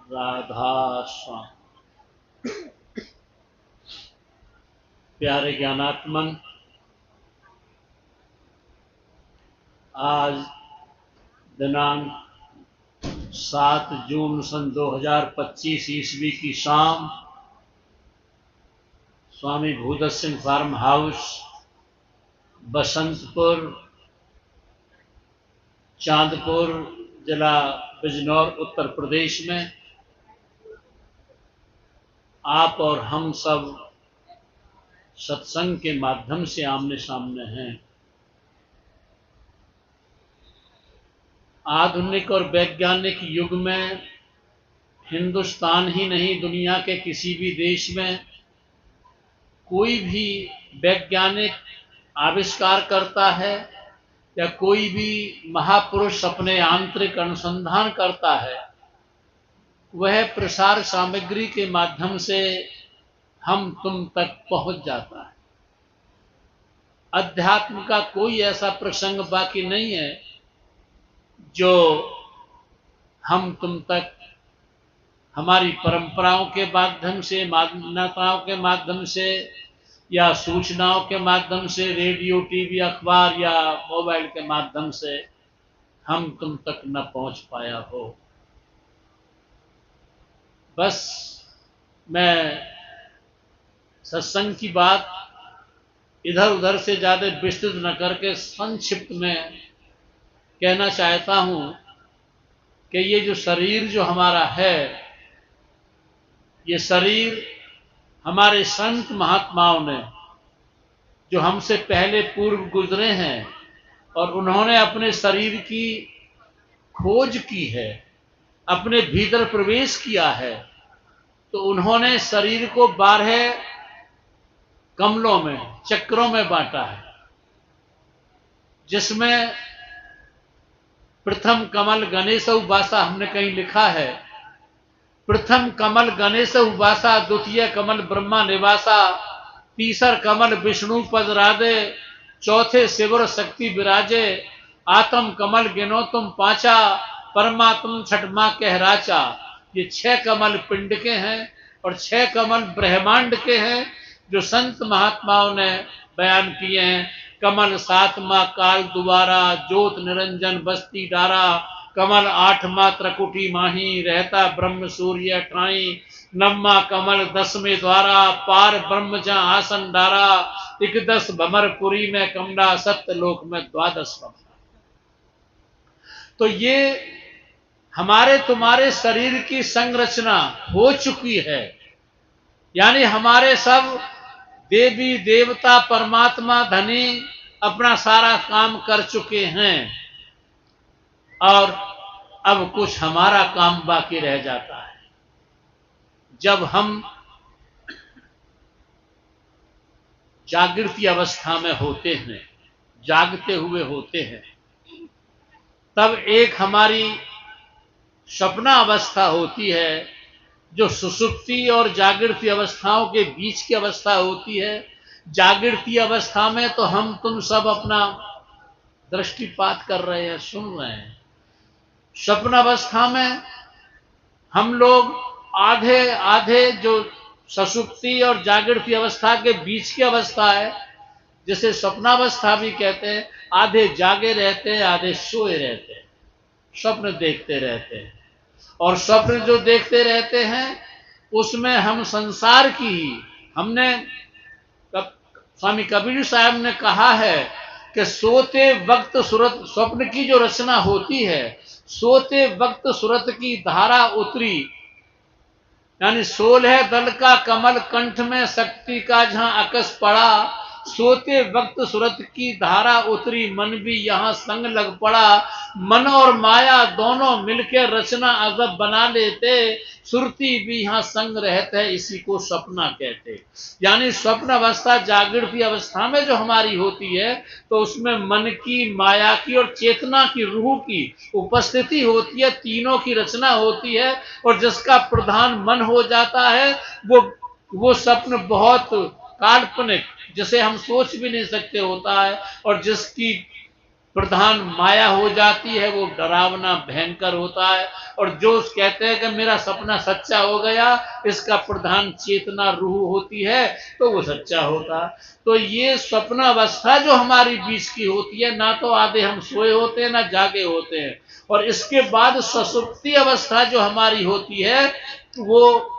राधा स्वामी। प्यारे ज्ञानात्मन, आज दिनांक 7 जून सन 2025 ईस्वी की शाम स्वामी भूदत्त सिंह फार्म हाउस, बसंतपुर, चांदपुर जिला बिजनौर, उत्तर प्रदेश में आप और हम सब सत्संग के माध्यम से आमने सामने हैं। आधुनिक और वैज्ञानिक युग में हिंदुस्तान ही नहीं, दुनिया के किसी भी देश में कोई भी वैज्ञानिक आविष्कार करता है या कोई भी महापुरुष अपने आंतरिक अनुसंधान करता है, वह प्रसार सामग्री के माध्यम से हम तुम तक पहुंच जाता है। अध्यात्म का कोई ऐसा प्रसंग बाकी नहीं है जो हम तुम तक हमारी परंपराओं के माध्यम से, मान्यताओं के माध्यम से या सूचनाओं के माध्यम से, रेडियो, टीवी, अखबार या मोबाइल के माध्यम से हम तुम तक न पहुंच पाया हो। बस मैं सत्संग की बात इधर उधर से ज्यादा विस्तृत न करके संक्षिप्त में कहना चाहता हूं कि ये जो शरीर जो हमारा है, ये शरीर हमारे संत महात्माओं ने, जो हमसे पहले पूर्व गुजरे हैं और उन्होंने अपने शरीर की खोज की है, अपने भीतर प्रवेश किया है, तो उन्होंने शरीर को 12 कमलों में, चक्रों में बांटा है, जिसमें प्रथम कमल गणेश उवासा, हमने कहीं लिखा है, प्रथम कमल गणेश उवासा, द्वितीय कमल ब्रह्मा निवासा, तीसर कमल विष्णु पद राधे, चौथे शिवर शक्ति विराजे, आत्म कमल गिनो तुम पांचा, परमात्म छठमा कहराचा। ये 6 कमल पिंड के हैं और 6 कमल ब्रह्मांड के हैं, जो संत महात्माओं ने बयान किए हैं। कमल 7वां काल दुबारा, ज्योत निरंजन बस्ती डारा, कमल 8वां त्रकुटी माही, रहता ब्रह्म सूर्य ठाई, 9वां कमल 10वें द्वारा, पार ब्रह्म जा आसन डारा, 11 भमरपुरी में कमला, सत्यलोक में 12 कमला। तो ये हमारे तुम्हारे शरीर की संरचना हो चुकी है, यानी हमारे सब देवी देवता परमात्मा धनी अपना सारा काम कर चुके हैं और अब कुछ हमारा काम बाकी रह जाता है। जब हम जागृति अवस्था में होते हैं, जागते हुए होते हैं, तब एक हमारी सपना अवस्था होती है, जो सुसुप्ति और जागृति अवस्थाओं के बीच की अवस्था होती है। जागृति अवस्था में तो हम तुम सब अपना दृष्टिपात कर रहे हैं, सुन रहे हैं। स्वप्न अवस्था में हम लोग आधे आधे, जो सुसुप्ति और जागृति अवस्था के बीच की अवस्था है, जिसे स्वप्नावस्था भी कहते हैं, आधे जागे रहते हैं, आधे सोए रहते हैं, स्वप्न देखते रहते हैं। और स्वप्न जो देखते रहते हैं उसमें हम संसार की ही, हमने स्वामी कबीर साहब ने कहा है कि सोते वक्त सूरत, स्वप्न की जो रचना होती है, सोते वक्त सूरत की धारा उतरी, यानी 16 दल का कमल कंठ में शक्ति का जहां अकस पड़ा, सोते वक्त सूरत की धारा उतरी, मन भी यहां संग लग पड़ा, मन और माया दोनों मिलकर रचना अजब बना लेते, सुरती भी यहां संग रहते है, इसी को सपना कहते। यानी स्वप्न अवस्था जागृति अवस्था में जो हमारी होती है, तो उसमें मन की, माया की और चेतना की, रूह की उपस्थिति होती है, तीनों की रचना होती है। और जिसका प्रधान मन हो जाता है, वो स्वप्न बहुत काल्पनिक, जिसे हम सोच भी नहीं सकते होता है, और जिसकी प्रधान माया हो जाती है, वो डरावना भयंकर होता है। और जो कहते हैं कि मेरा सपना सच्चा हो गया, इसका प्रधान चेतना रूह होती है, तो वो सच्चा होता। तो ये स्वप्न अवस्था जो हमारी बीच की होती है, ना तो आधे हम सोए होते हैं ना जागे होते हैं। और इसके बाद सुषुप्ति अवस्था जो हमारी होती है, वो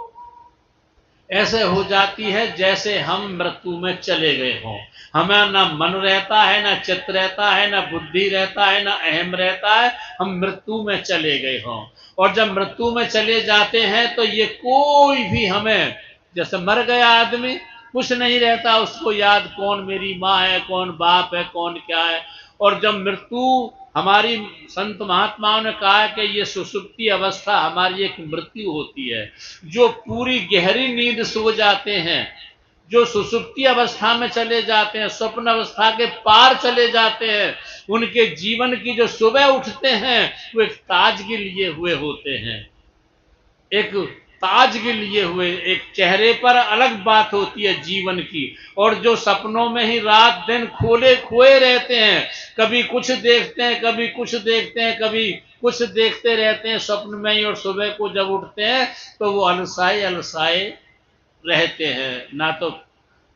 ऐसे हो जाती है जैसे हम मृत्यु में चले गए हों। हमें ना मन रहता है, ना चित्त रहता है, ना बुद्धि रहता है, ना अहम रहता है, हम मृत्यु में चले गए हों। और जब मृत्यु में चले जाते हैं तो ये कोई भी हमें, जैसे मर गया आदमी, कुछ नहीं रहता उसको याद, कौन मेरी माँ है, कौन बाप है, कौन क्या है। और जब मृत्यु, हमारी संत महात्माओं ने कहा है कि ये सुषुप्ति अवस्था हमारी एक मृत्यु होती है। जो पूरी गहरी नींद सो जाते हैं, जो सुषुप्ति अवस्था में चले जाते हैं, स्वप्न अवस्था के पार चले जाते हैं, उनके जीवन की जो सुबह उठते हैं वो एक ताजगी लिए हुए होते हैं, एक ताजगी लिए हुए, एक चेहरे पर अलग बात होती है जीवन की। और जो सपनों में ही रात दिन खोए रहते हैं, कभी कुछ देखते हैं, कभी कुछ देखते हैं, कभी कुछ देखते रहते हैं स्वप्न में ही, और सुबह को जब उठते हैं तो वो अलसाए अलसाए रहते हैं, ना तो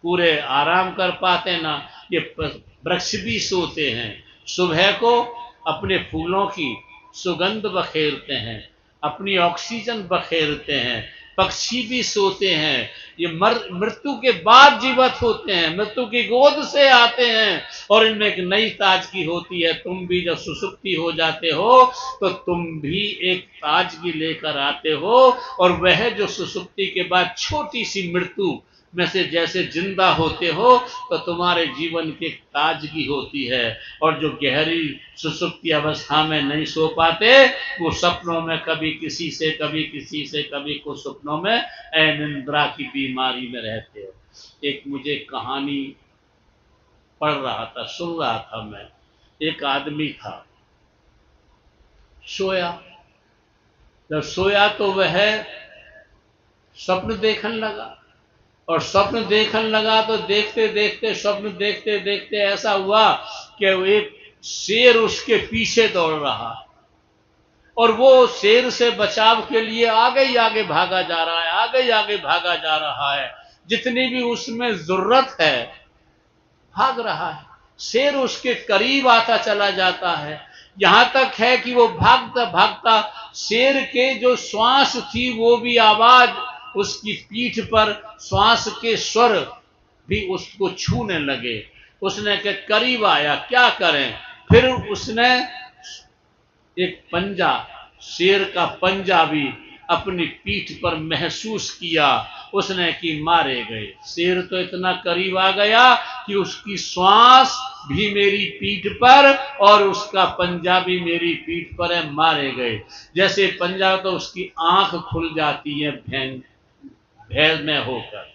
पूरे आराम कर पाते, ना ये वृक्ष भी सोते हैं, सुबह को अपने फूलों की सुगंध बखेरते हैं, अपनी ऑक्सीजन बखेरते हैं, पक्षी भी सोते हैं। ये मृत्यु के बाद जीवित होते हैं, मृत्यु की गोद से आते हैं, और इनमें एक नई ताजगी होती है। तुम भी जब सुसुप्ति हो जाते हो तो तुम भी एक ताजगी लेकर आते हो, और वह जो सुसुप्ति के बाद छोटी सी मृत्यु में से जैसे जिंदा होते हो, तो तुम्हारे जीवन की एक ताजगी होती है। और जो गहरी सुसुप्ति अवस्था में नहीं सो पाते, वो सपनों में कभी किसी से, कभी किसी से, कभी कुछ सपनों में अनिद्रा की बीमारी में रहते हो। एक मुझे कहानी पढ़ रहा था, सुन रहा था मैं। एक आदमी था, सोया, जब सोया तो वह स्वप्न देखने लगा, और स्वप्न देखने लगा तो देखते देखते, स्वप्न देखते देखते ऐसा हुआ कि वो एक शेर उसके पीछे दौड़ रहा, और वो शेर से बचाव के लिए आगे ही आगे भागा जा रहा है, आगे ही आगे भागा जा रहा है, जितनी भी उसमें जरूरत है भाग रहा है। शेर उसके करीब आता चला जाता है, यहां तक है कि वो भागता भागता शेर के जो श्वास थी, वो भी आवाज उसकी पीठ पर, श्वास के स्वर भी उसको छूने लगे। उसने के करीब आया, क्या करें। फिर उसने एक पंजा, शेर का पंजा भी अपनी पीठ पर महसूस किया। उसने कि मारे गए, शेर तो इतना करीब आ गया कि उसकी श्वास भी मेरी पीठ पर और उसका पंजा भी मेरी पीठ पर है, मारे गए। जैसे पंजा तो उसकी आंख खुल जाती है भय में होकर,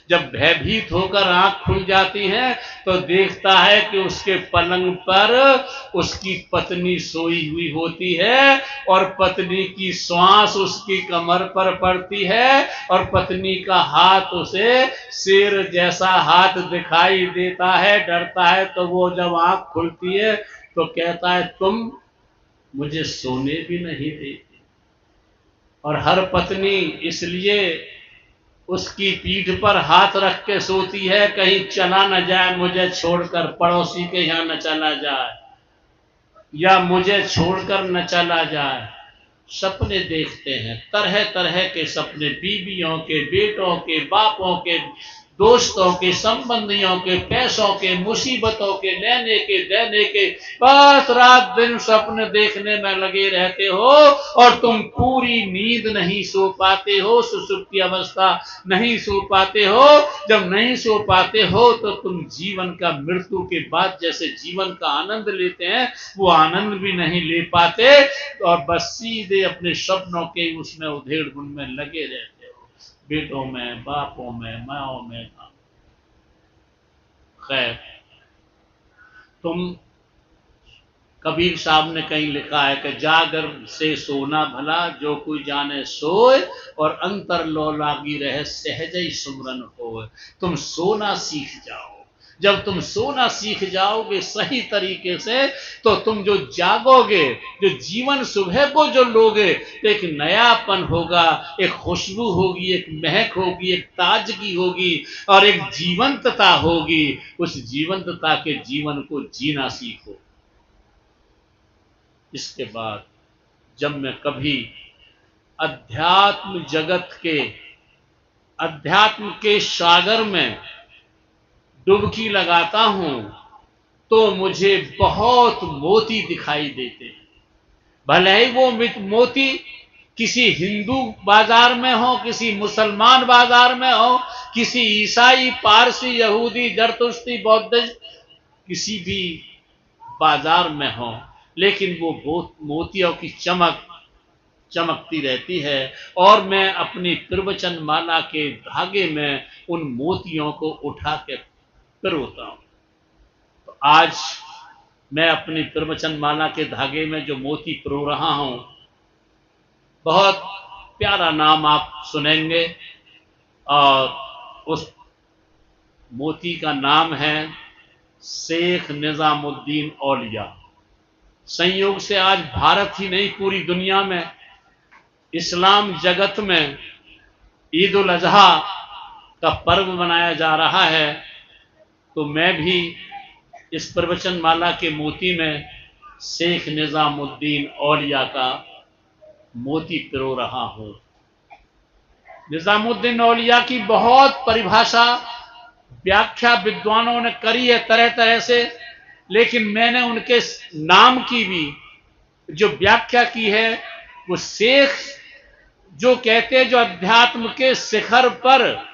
जब भयभीत होकर आंख खुल जाती है तो देखता है कि उसके पलंग पर उसकी पत्नी सोई हुई होती है, और पत्नी की श्वास उसकी कमर पर पड़ती है, और पत्नी का हाथ उसे शेर जैसा हाथ दिखाई देता है। डरता है तो वो जब आंख खुलती है तो कहता है, तुम मुझे सोने भी नहीं देती। और हर पत्नी इसलिए उसकी पीठ पर हाथ रख के सोती है, कहीं चला न जाए मुझे छोड़कर, पड़ोसी के यहां न चला जाए, या मुझे छोड़कर न चला जाए। सपने देखते हैं, तरह तरह के सपने, बीवियों के, बेटों के, बापों के, दोस्तों के, संबंधियों के, पैसों के, मुसीबतों के, लेने के देने के, बस रात दिन सपने देखने में लगे रहते हो, और तुम पूरी नींद नहीं सो पाते हो, सुसुप्ति अवस्था नहीं सो पाते हो। जब नहीं सो पाते हो तो तुम जीवन का, मृत्यु के बाद जैसे जीवन का आनंद लेते हैं, वो आनंद भी नहीं ले पाते, और बस सीधे अपने सपनों के उसमें उधेड़ बुन में लगे रहते हो, बेटों में, बापों में, माओं में। खैर, तुम, कबीर साहब ने कहीं लिखा है कि जागर से सोना भला, जो कोई जाने सोए, और अंतर लो लागी रहे सहज ही सुमरन होए। तुम सोना सीख जाओ, जब तुम सोना सीख जाओगे सही तरीके से, तो तुम जो जागोगे, जो जीवन सुबह को जो लोगे, तो एक नयापन होगा, एक खुशबू होगी, एक महक होगी, एक ताजगी होगी और एक जीवंतता होगी। उस जीवंतता के जीवन को जीना सीखो। इसके बाद जब मैं कभी अध्यात्म जगत के, अध्यात्म के सागर में डुबकी लगाता हूं, तो मुझे बहुत मोती दिखाई देते हैं। भले ही वो मोती किसी हिंदू बाजार में हो, किसी मुसलमान बाजार में हो, किसी ईसाई, पारसी, यहूदी, जरतुश्ती, बौद्ध, किसी भी बाजार में हो, लेकिन वो मोतियों की चमक चमकती रहती है और मैं अपनी प्रवचन माला के धागे में उन मोतियों को उठा के पिरोता हूं। तो आज मैं अपनी प्रवचन माला के धागे में जो मोती पिरो रहा हूं, बहुत प्यारा नाम आप सुनेंगे और उस मोती का नाम है शेख निजामुद्दीन औलिया। संयोग से आज भारत ही नहीं, पूरी दुनिया में, इस्लाम जगत में ईद उल अजहा का पर्व मनाया जा रहा है। तो मैं भी इस प्रवचन माला के मोती में शेख निजामुद्दीन औलिया का मोती पिरो रहा हूं। निजामुद्दीन औलिया की बहुत परिभाषा, व्याख्या विद्वानों ने करी है तरह तरह से, लेकिन मैंने उनके नाम की भी जो व्याख्या की है, वो शेख जो कहते हैं, जो अध्यात्म के शिखर पर,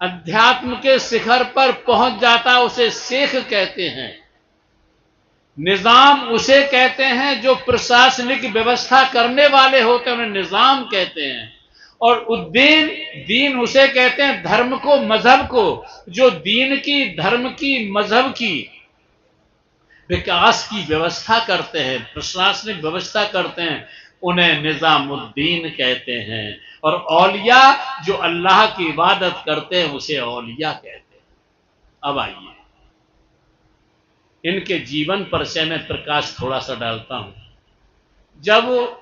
अध्यात्म के शिखर पर पहुंच जाता उसे शेख कहते हैं। निजाम उसे कहते हैं जो प्रशासनिक व्यवस्था करने वाले होते हैं, उन्हें निजाम कहते हैं। और उद्दीन, दीन उसे कहते हैं धर्म को, मजहब को, जो दीन की, धर्म की, मजहब की विकास की व्यवस्था करते हैं, प्रशासनिक व्यवस्था करते हैं, उन्हें निजामुद्दीन कहते हैं। और औलिया जो अल्लाह की इबादत करते हैं उसे औलिया कहते हैं। अब आइए इनके जीवन पर से मैं प्रकाश थोड़ा सा डालता हूं। जब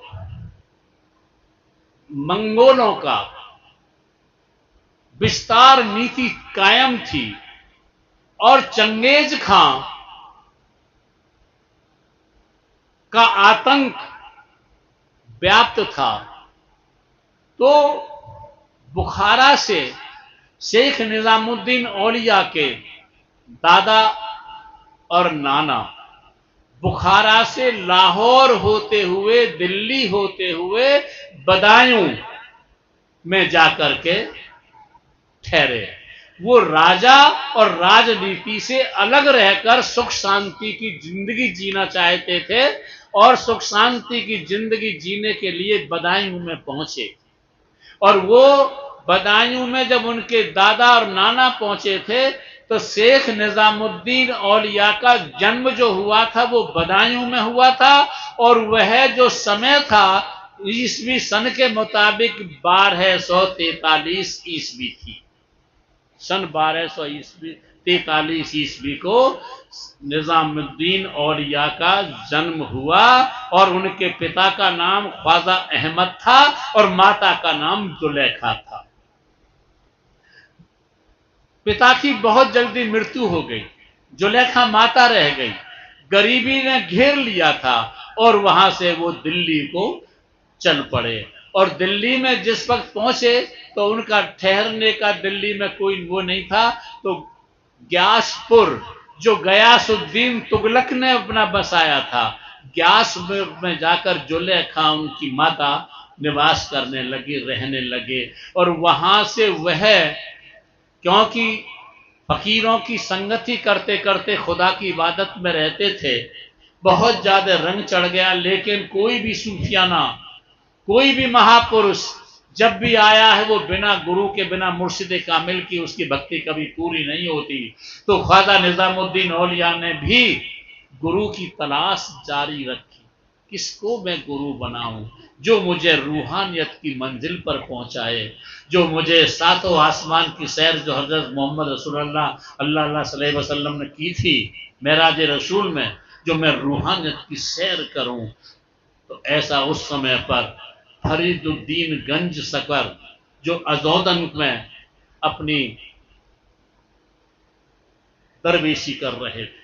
मंगोलों का विस्तार नीति कायम थी और चंगेज खां का आतंक व्याप्त था, तो बुखारा से शेख निजामुद्दीन औलिया के दादा और नाना बुखारा से लाहौर होते हुए, दिल्ली होते हुए बदायूं में जाकर के ठहरे। वो राजा और राजनीति से अलग रहकर सुख शांति की जिंदगी जीना चाहते थे और सुख शांति की जिंदगी जीने के लिए बदायूं में पहुंचे। और वो बदायूं में जब उनके दादा और नाना पहुंचे थे, तो शेख निजामुद्दीन औलिया का जन्म जो हुआ था वो बदायूं में हुआ था। और वह जो समय था ईस्वी सन के मुताबिक 1243 ईस्वी थी। सन 1243 ईस्वी को निजामुद्दीन औलिया का जन्म हुआ और उनके पिता का नाम ख्वाजा अहमद था और माता का नाम जुलेखा था। पिता की बहुत जल्दी मृत्यु हो गई, जुलेखा माता रह गई, गरीबी ने घेर लिया था और वहां से वो दिल्ली को चल पड़े। और दिल्ली में जिस वक्त पहुंचे तो उनका ठहरने का दिल्ली में कोई वो नहीं था, तो ग्यासपुर जो गयासुद्दीन तुगलक ने अपना बसाया था, ग्यास में जाकर जुलेखा उनकी माता निवास करने लगी, रहने लगे। और वहां से वह, क्योंकि फकीरों की संगति करते करते खुदा की इबादत में रहते थे, बहुत ज्यादा रंग चढ़ गया। लेकिन कोई भी सूफियाना, कोई भी महापुरुष जब भी आया है वो बिना गुरु के, बिना मुर्शिद कामिल की उसकी भक्ति कभी पूरी नहीं होती। तो ख्वाजा निजामुद्दीन औलिया ने भी गुरु की तलाश जारी रखी। किसको मैं गुरु बनाऊं जो मुझे रूहानियत की मंजिल पर पहुंचाए, जो मुझे सातों आसमान की सैर जो हजरत मोहम्मद रसूलुल्लाह अल्लाह सल्लल्लाहु अलैहि वसल्लम ने की थी मेराज रसूल में, जो मैं रूहानियत की सैर करूं। तो ऐसा उस समय पर फरीदुद्दीन गंज सकर जो अजौदन में अपनी दरवेशी कर रहे थे।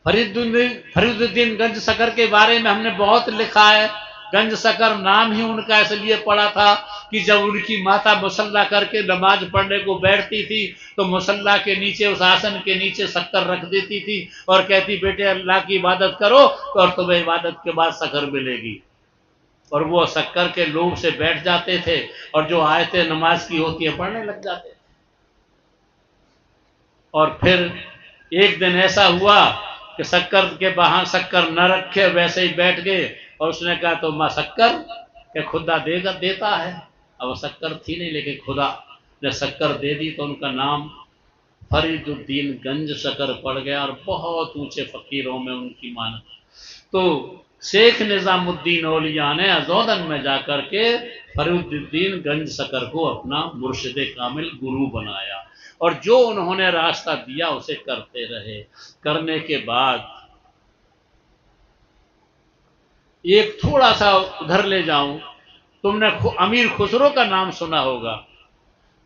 फरीदुद्दीन गंज सकर के बारे में हमने बहुत लिखा है। गंज सकर नाम ही उनका इसलिए पड़ा था कि जब उनकी माता मुसल्ला करके नमाज पढ़ने को बैठती थी तो मुसल्ला के नीचे, उस आसन के नीचे शक्कर रख देती थी और कहती बेटे अल्लाह की इबादत करो तो और तुम्हें इबादत के बाद शक्कर मिलेगी। और वो शक्कर के लोभ से बैठ जाते थे और जो आयतें नमाज की होती है पढ़ने लग जाते थे। और फिर एक दिन ऐसा हुआ कि शक्कर के बहाने शक्कर न रखे, वैसे ही बैठ गए और उसने कहा तो माँ शक्कर क्या खुदा देता है। अब शक्कर थी नहीं, लेकिन खुदा ने शक्कर दे दी तो उनका नाम फरीदुद्दीन गंज शक्कर पड़ गया और बहुत ऊंचे फकीरों में उनकी मान्यता। तो शेख निजामुद्दीन औलिया ने अजौदन में जाकर के फरीदुद्दीन गंज शक्कर को अपना मुर्शिद कामिल गुरु बनाया और जो उन्होंने रास्ता दिया उसे करते रहे। करने के बाद एक थोड़ा सा उधर ले जाऊं, तुमने अमीर खुसरो का नाम सुना होगा,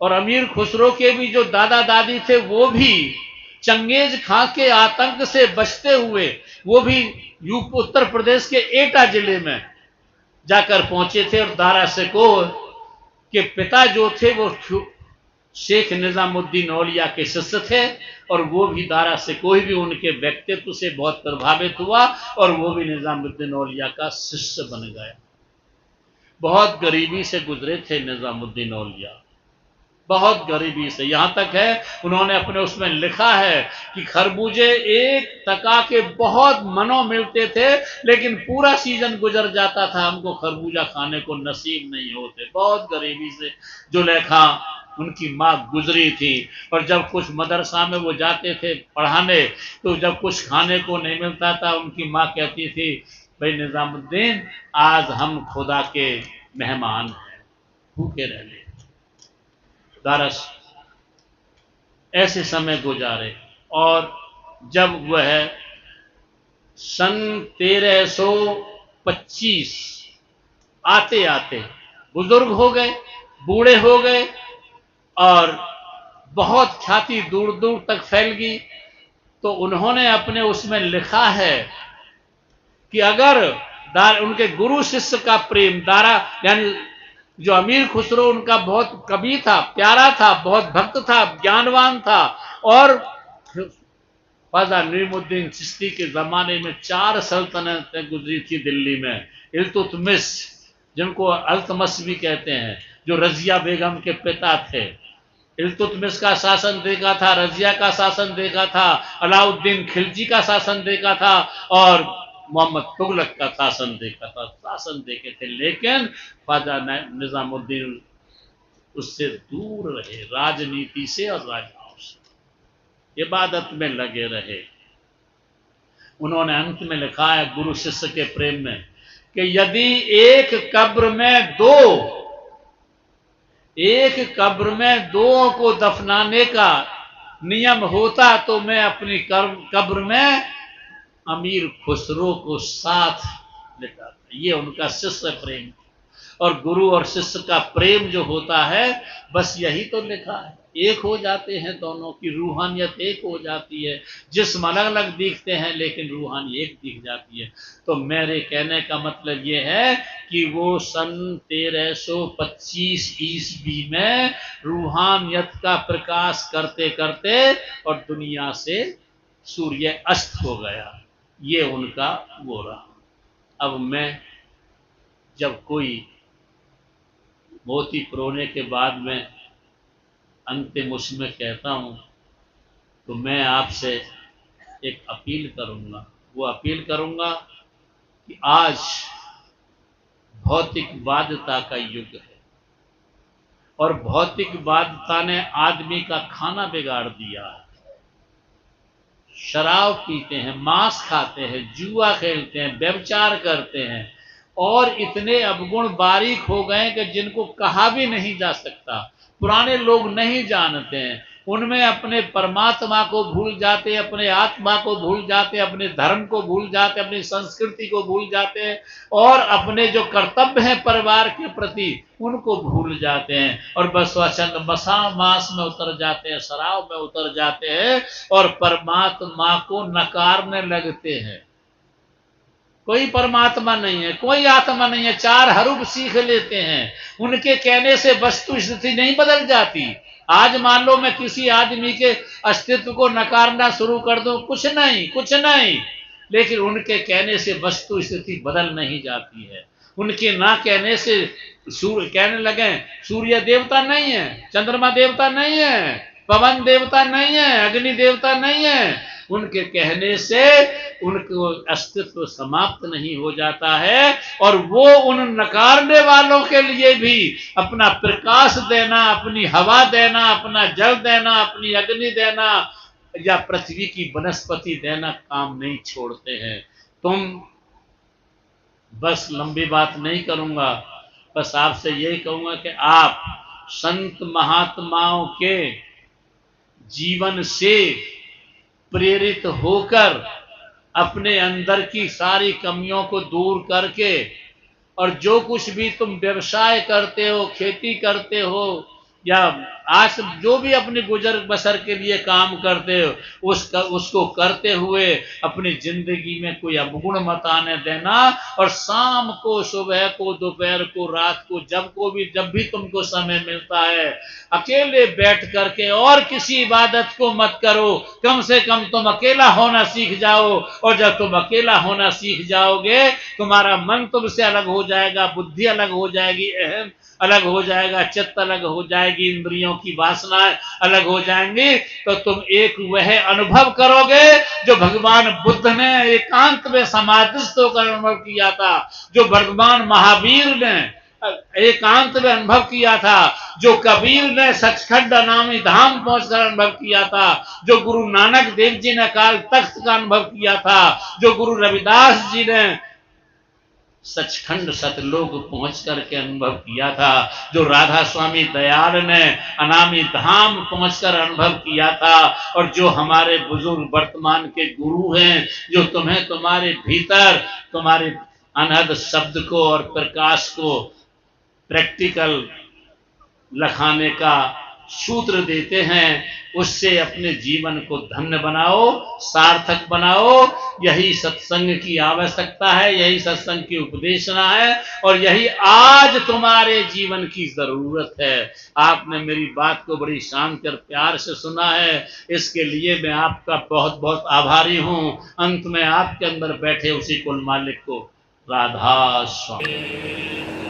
और अमीर खुसरो के भी जो दादा दादी थे वो भी चंगेज खां के आतंक से बचते हुए वो भी उत्तर प्रदेश के एटा जिले में जाकर पहुंचे थे। और दारा सिकोह के पिता जो थे वो शेख निजामुद्दीन औलिया के शिष्य थे और वो भी दारा सिकोह भी उनके व्यक्तित्व से बहुत प्रभावित हुआ और वो भी निजामुद्दीन औलिया का शिष्य बन गया। बहुत गरीबी से गुजरे थे निजामुद्दीन औलिया, बहुत गरीबी से, यहां तक है उन्होंने अपने उसमें लिखा है कि खरबूजे एक टका के बहुत मनो मिलते थे लेकिन पूरा सीजन गुजर जाता था, हमको खरबूजा खाने को नसीब नहीं होते। बहुत गरीबी से जुलेखा उनकी माँ गुजरी थी और जब कुछ मदरसा में वो जाते थे पढ़ाने तो जब कुछ खाने को नहीं मिलता था उनकी माँ कहती थी भाई निजामुद्दीन आज हम खुदा के मेहमान हैं, भूखे रह ले। दरस ऐसे समय गुजारे और जब वह सन 1325 आते आते बुजुर्ग हो गए, बूढ़े हो गए और बहुत ख्याति दूर दूर तक फैल गई, तो उन्होंने अपने उसमें लिखा है कि अगर उनके गुरु शिष्य का प्रेम दारा यानी जो अमीर खुसरो उनका बहुत कवि था, प्यारा था, बहुत भक्त था, ज्ञानवान था और ख्वाजा नईमुद्दीन चिश्ती के जमाने में 4 सल्तनतें गुजरी थी दिल्ली में। इल्तुतमिश जिनको अल्तमस भी कहते हैं, जो रजिया बेगम के पिता थे, इल्तुतमिश का शासन देखा था, रजिया का शासन देखा था, अलाउद्दीन खिलजी का शासन देखा था और मोहम्मद तुगलक का शासन देखा था, शासन देखे थे। लेकिन ख्वाजा निजामुद्दीन उससे दूर रहे, राजनीति से और राजाओं से इबादत में लगे रहे। उन्होंने अंत में लिखा है गुरु शिष्य के प्रेम में कि यदि एक कब्र में दो को दफनाने का नियम होता तो मैं अपनी कब्र में अमीर खुसरो को साथ लेता। ये उनका शिष्य प्रेम और गुरु और शिष्य का प्रेम जो होता है बस यही तो लिखा है, एक हो जाते हैं दोनों की रूहानियत एक हो जाती है, जिस्म अलग अलग दिखते हैं लेकिन रूहानी एक दिख जाती है। तो मेरे कहने का मतलब ये है कि वो सन 1325 ईस्वी में रूहानियत का प्रकाश करते करते और दुनिया से सूर्य अस्त हो गया। ये उनका वो रहा। अब मैं जब कोई बहुत ही पुराने के बाद में अंतिम उसमें कहता हूं तो मैं आपसे एक अपील करूंगा, वो अपील करूंगा कि आज भौतिकवादिता का युग है और भौतिकवादिता ने आदमी का खाना बिगाड़ दिया है। शराब पीते हैं, मांस खाते हैं, जुआ खेलते हैं, व्यभिचार करते हैं और इतने अवगुण बारीक हो गए कि जिनको कहा भी नहीं जा सकता, पुराने लोग नहीं जानते हैं। उनमें अपने परमात्मा को भूल जाते, अपने आत्मा को भूल जाते, अपने धर्म को भूल जाते, अपनी संस्कृति को भूल जाते और अपने जो कर्तव्य हैं परिवार के प्रति उनको भूल जाते हैं और बस वचन मसा मांस में उतर जाते हैं, शराब में उतर जाते हैं और परमात्मा को नकारने लगते हैं। कोई परमात्मा नहीं है, कोई आत्मा नहीं है, चार हरूफ सीख लेते हैं, उनके कहने से वस्तु स्थिति नहीं बदल जाती। आज मान लो मैं किसी आदमी के अस्तित्व को नकारना शुरू कर दूं, कुछ नहीं कुछ नहीं, लेकिन उनके कहने से वस्तु स्थिति बदल नहीं जाती है। उनके ना कहने से सूर्य कहने लगे सूर्य देवता नहीं है, चंद्रमा देवता नहीं है, पवन देवता नहीं है, अग्नि देवता नहीं है, उनके कहने से उनको अस्तित्व समाप्त नहीं हो जाता है और वो उन नकारने वालों के लिए भी अपना प्रकाश देना, अपनी हवा देना, अपना जल देना, अपनी अग्नि देना या पृथ्वी की वनस्पति देना काम नहीं छोड़ते हैं। तुम बस लंबी बात नहीं करूंगा, बस आपसे यही कहूंगा कि आप संत महात्माओं के जीवन से प्रेरित होकर अपने अंदर की सारी कमियों को दूर करके और जो कुछ भी तुम व्यवसाय करते हो, खेती करते हो या आज जो भी अपने गुजर बसर के लिए काम करते हो उसको करते हुए अपनी जिंदगी में कोई अवगुण मत आने देना और शाम को, सुबह को, दोपहर को, रात को, जब भी तुमको समय मिलता है अकेले बैठ करके और किसी इबादत को मत करो, कम से कम तुम अकेला होना सीख जाओ और जब तुम अकेला होना सीख जाओगे तुम्हारा मन तुमसे अलग हो जाएगा, बुद्धि अलग हो जाएगी, अहम अलग हो जाएगा, चित्त अलग हो जाएगी, इंद्रियों की वासनाएं अलग हो जाएंगी, तो तुम एक वह अनुभव करोगे जो भगवान बुद्ध ने एकांत में समाधिस्थ होकर अनुभव किया था, जो वर्तमान महावीर ने एकांत में अनुभव किया था, जो कबीर ने सचखंड नामी धाम पहुंचकर अनुभव किया था, जो गुरु नानक देव जी ने काल तख्त का अनुभव किया था, जो गुरु रविदास जी ने सचखंड सतलोक पहुंच करके अनुभव किया था, जो राधा स्वामी दयाल ने अनामी धाम पहुंचकर अनुभव किया था और जो हमारे बुजुर्ग वर्तमान के गुरु हैं, जो तुम्हें तुम्हारे भीतर तुम्हारे अनहद शब्द को और प्रकाश को प्रैक्टिकल लखाने का सूत्र देते हैं, उससे अपने जीवन को धन्य बनाओ, सार्थक बनाओ। यही सत्संग की आवश्यकता है, यही सत्संग की उपदेशना है और यही आज तुम्हारे जीवन की जरूरत है। आपने मेरी बात को बड़ी शांति और प्यार से सुना है, इसके लिए मैं आपका बहुत बहुत आभारी हूं। अंत में आपके अंदर बैठे उसी कुल मालिक को राधा स्वामी।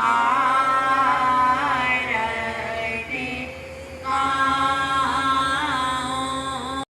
आ